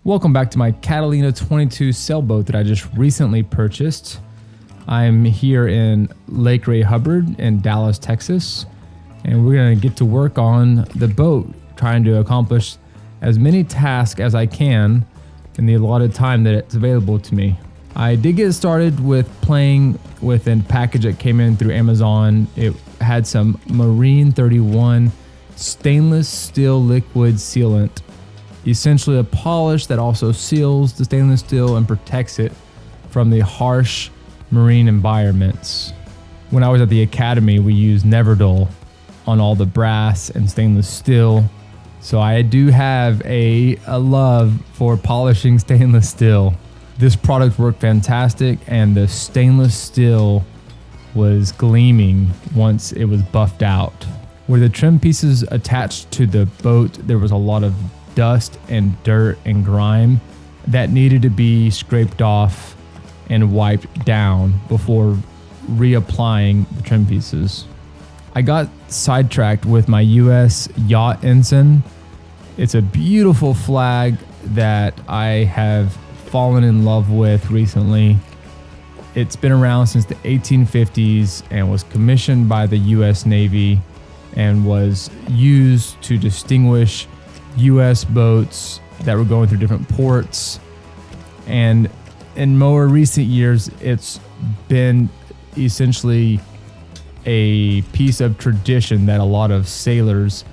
Welcome back to my Catalina 22 sailboat that I just recently purchased. I'm here in Lake Ray Hubbard in Dallas, Texas, and we're gonna get to work on the boat, trying to accomplish as many tasks as I can in the allotted time that it's available to me. I did get started with playing with a package that came in through Amazon. It had some Marine 31 stainless steel liquid sealant, essentially a polish that also seals the stainless steel and protects it from the harsh marine environments. When I was at the academy, we used Neverdull on all the brass and stainless steel. So I do have a love for polishing stainless steel. This product worked fantastic, and the stainless steel was gleaming once it was buffed out. Where the trim pieces attached to the boat, there was a lot of dust and dirt and grime that needed to be scraped off and wiped down before reapplying the trim pieces. I got sidetracked with my US Yacht Ensign. It's a beautiful flag that I have fallen in love with recently. It's been around since the 1850s and was commissioned by the US Navy and was used to distinguish US boats that were going through different ports. And in more recent years, it's been essentially a piece of tradition that a lot of sailors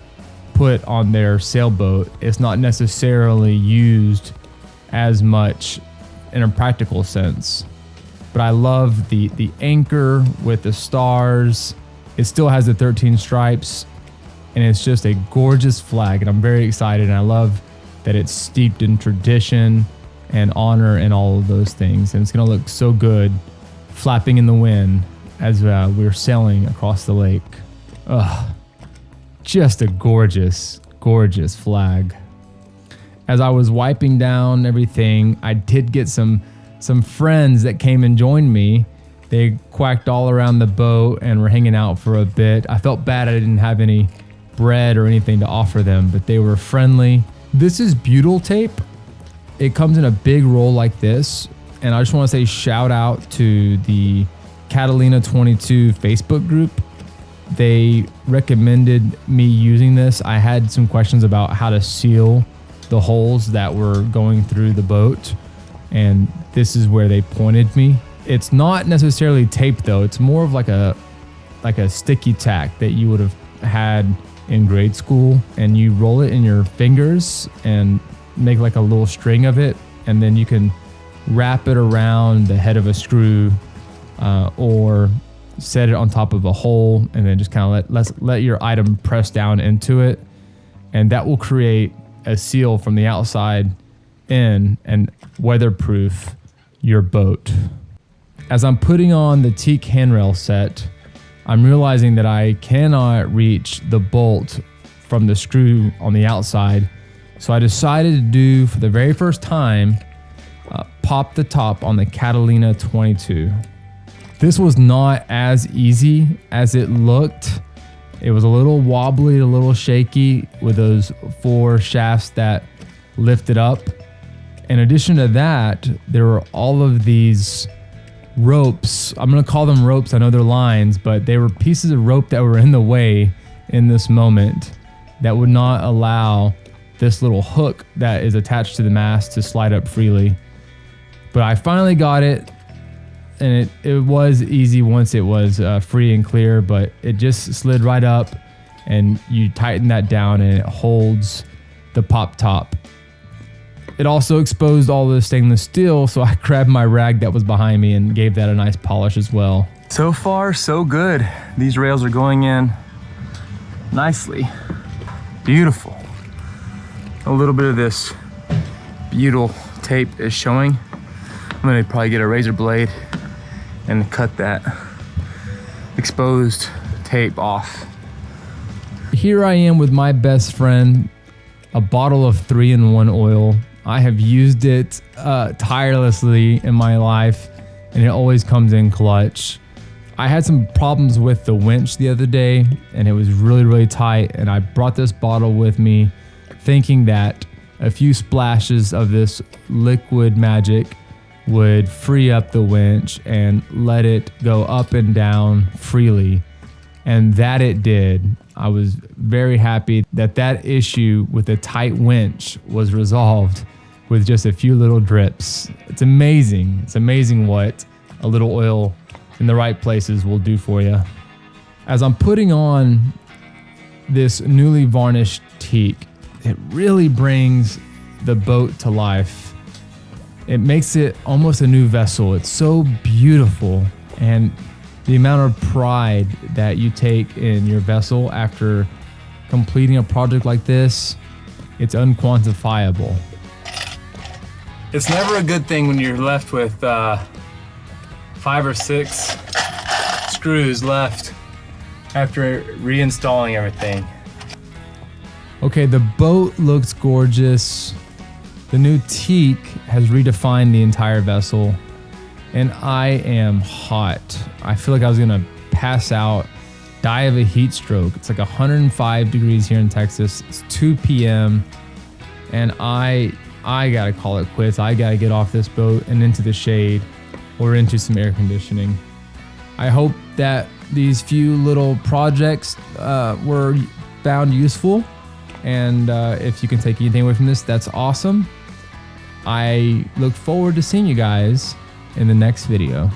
put on their sailboat. It's not necessarily used as much in a practical sense, but I love the anchor with the stars. It still has the 13 stripes, and it's just a gorgeous flag, and I'm very excited, and I love that it's steeped in tradition and honor and all of those things, and it's gonna look so good flapping in the wind as we're sailing across the lake. Just a gorgeous, gorgeous flag. As I was wiping down everything, I did get some friends that came and joined me. They quacked all around the boat and were hanging out for a bit. I felt bad I didn't have any bread or anything to offer them, but they were friendly. This is butyl tape. It comes in a big roll like this, and I just want to say shout out to the Catalina 22 Facebook group. They recommended me using this. I had some questions about how to seal the holes that were going through the boat, and this is where they pointed me. It's not necessarily tape though. It's more of like a sticky tack that you would have had in grade school, and you roll it in your fingers and make like a little string of it, and then you can wrap it around the head of a screw or set it on top of a hole, and then just kind of let your item press down into it, and that will create a seal from the outside in and weatherproof your boat. As I'm putting on the teak handrail set, I'm realizing that I cannot reach the bolt from the screw on the outside, so I decided to do, for the very first time, pop the top on the Catalina 22. This was not as easy as it looked. It was a little wobbly, a little shaky with those 4 shafts that lifted up. In addition to that, there were all of these ropes. I'm going to call them ropes. I know they're lines, but they were pieces of rope that were in the way in this moment that would not allow this little hook that is attached to the mast to slide up freely. But I finally got it, and it was easy once it was free and clear, but it just slid right up, and you tighten that down and it holds the pop top. It also exposed all the stainless steel, so I grabbed my rag that was behind me and gave that a nice polish as well. So far, so good. These rails are going in nicely. Beautiful. A little bit of this butyl tape is showing. I'm gonna probably get a razor blade and cut that exposed tape off. Here I am with my best friend, a bottle of 3-in-1 oil. I have used it tirelessly in my life, and it always comes in clutch. I had some problems with the winch the other day, and it was really, really tight, and I brought this bottle with me thinking that a few splashes of this liquid magic would free up the winch and let it go up and down freely. And that it did. I was very happy that that issue with the tight winch was resolved with just a few little drips. It's amazing. It's amazing what a little oil in the right places will do for you. As I'm putting on this newly varnished teak, it really brings the boat to life. It makes it almost a new vessel. It's so beautiful, and the amount of pride that you take in your vessel after completing a project like this, it's unquantifiable. It's never a good thing when you're left with 5 or 6 screws left after reinstalling everything. Okay, the boat looks gorgeous. The new teak has redefined the entire vessel, and I am hot. I feel like I was gonna pass out, die of a heat stroke. It's like 105 degrees here in Texas. It's 2 p.m. and I gotta call it quits. I gotta get off this boat and into the shade or into some air conditioning. I hope that these few little projects were found useful, and if you can take anything away from this, that's awesome. I look forward to seeing you guys in the next video.